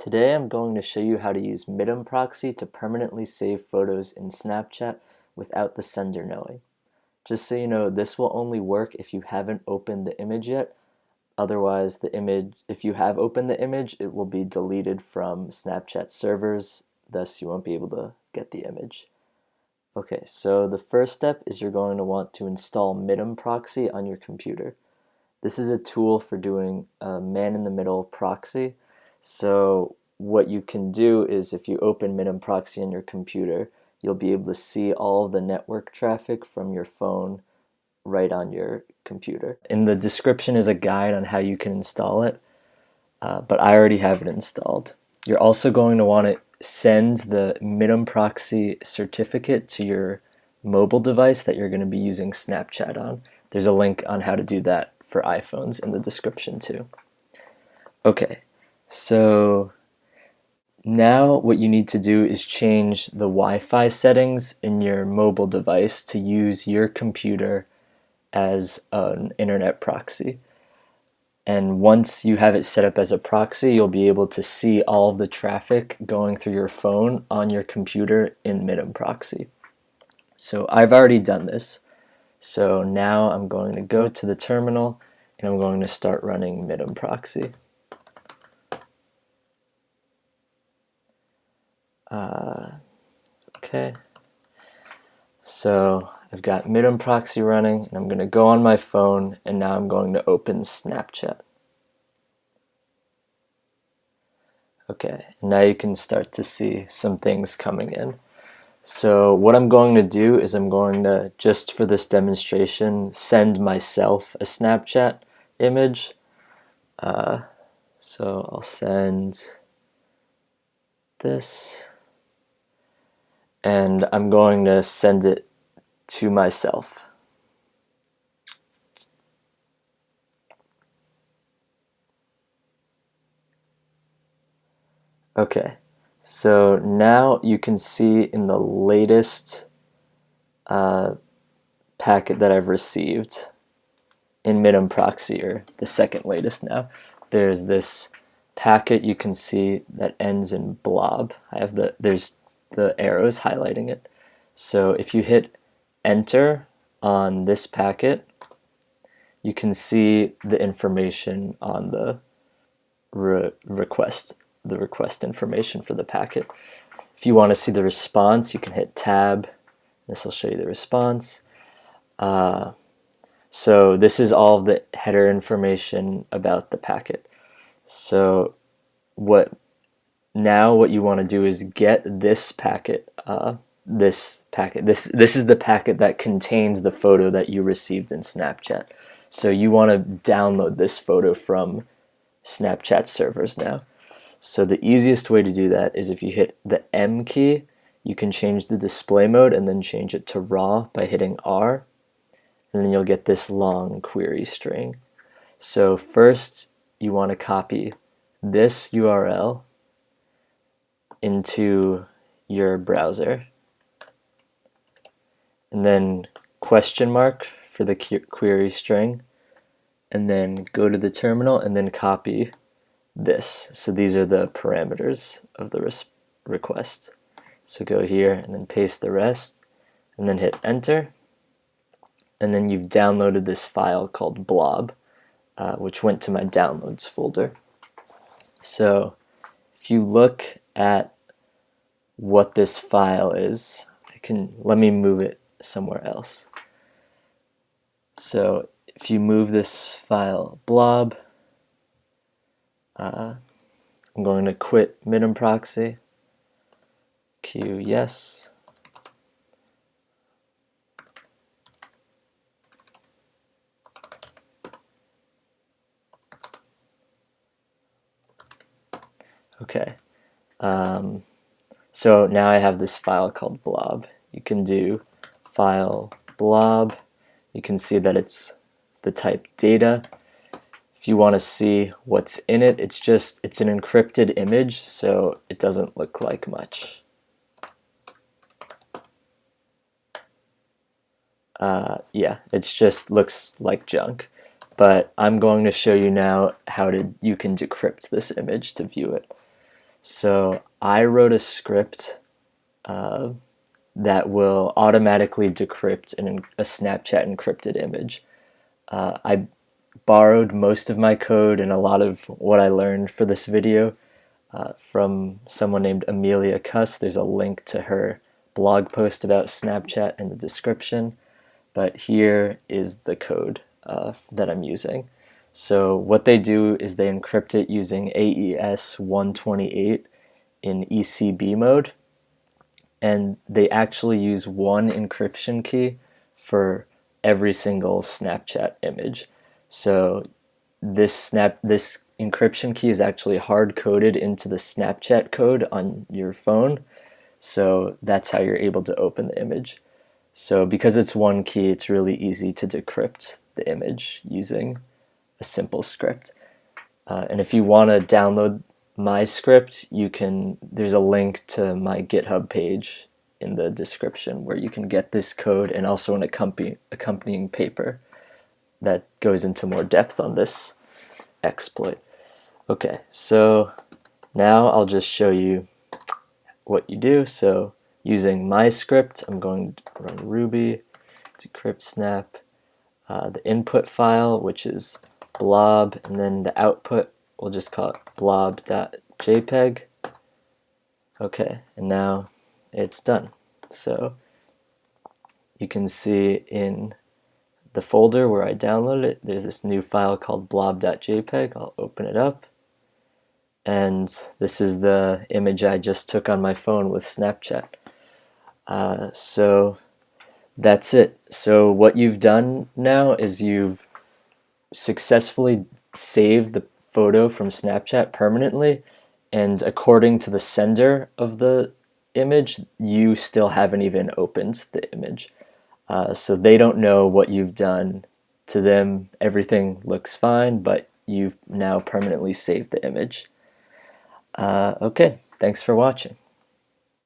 Today I'm going to show you how to use Mitmproxy to permanently save photos in Snapchat without the sender knowing. Just so you know, this will only work if you haven't opened the image yet. Otherwise, if you have opened the image, it will be deleted from Snapchat servers, thus you won't be able to get the image. Okay, so the first step is you're going to want to install Mitmproxy on your computer. This is a tool for doing a man-in-the-middle proxy. So what you can do is if you open Mitmproxy on your computer, you'll be able to see all of the network traffic from your phone right on your computer. In the description is a guide on how you can install it, but I already have it installed. You're also going to want to send the Mitmproxy certificate to your mobile device that you're going to be using Snapchat on. There's a link on how to do that for iPhones in the description too. Okay, so now what you need to do is change the Wi-Fi settings in your mobile device to use your computer as an internet proxy. And once you have it set up as a proxy, you'll be able to see all of the traffic going through your phone on your computer in Mitmproxy. So I've already done this. So now I'm going to go to the terminal and I'm going to start running Mitmproxy. Okay, so I've got Mitmproxy running and I'm going to go on my phone and now I'm going to open Snapchat. Okay, now you can start to see some things coming in. So what I'm going to do is I'm going to, just for this demonstration, send myself a Snapchat image. So I'll send this and I'm going to send it to myself. Okay, so now you can see in the latest packet that I've received in Mitmproxy, or the second latest now, there's this packet you can see that ends in blob. There's the arrows highlighting it. So if you hit enter on this packet, you can see the information on the request information for the packet. If you want to see the response, you can hit tab. This will show you the response. So this is all of the header information about the packet. So what you want to do is get this packet. This is the packet that contains the photo that you received in Snapchat. So you want to download this photo from Snapchat servers now. So the easiest way to do that is if you hit the M key, you can change the display mode and then change it to RAW by hitting R, and then you'll get this long query string. So first you want to copy this URL into your browser, and then question mark for the query string, and then go to the terminal and then copy this. So these are the parameters of the request. So go here and then paste the rest and then hit enter, and then you've downloaded this file called blob, which went to my downloads folder. So if you look at what this file is, let me move it somewhere else. So if you move this file blob, I'm going to quit Mitmproxy, Q yes, okay. So now I have this file called blob. You can do file blob. You can see that it's the type data. If you want to see what's in it, it's an encrypted image, so it doesn't look like much. Yeah, it just looks like junk. But I'm going to show you now how you can decrypt this image to view it. So I wrote a script that will automatically decrypt a Snapchat encrypted image. I borrowed most of my code and a lot of what I learned for this video from someone named Amelia Cuss. There's a link to her blog post about Snapchat in the description, but here is the code that I'm using. So what they do is they encrypt it using AES 128 in ECB mode, and they actually use one encryption key for every single Snapchat image. So this encryption key is actually hard coded into the Snapchat code on your phone. So that's how you're able to open the image. So because it's one key, it's really easy to decrypt the image using a simple script. And if you want to download my script, there's a link to my GitHub page in the description where you can get this code and also an accompanying paper that goes into more depth on this exploit. Okay, so now I'll just show you what you do. So using my script, I'm going to run Ruby decrypt snap, the input file, which is blob, and then the output, we'll just call it blob.jpg. Okay, and now it's done. So you can see in the folder where I downloaded it, there's this new file called blob.jpg. I'll open it up. And this is the image I just took on my phone with Snapchat. So that's it. So what you've done now is you've successfully saved the photo from Snapchat permanently, and according to the sender of the image, you still haven't even opened the image. So they don't know what you've done. To them, everything looks fine, but you've now permanently saved the image. Okay, thanks for watching.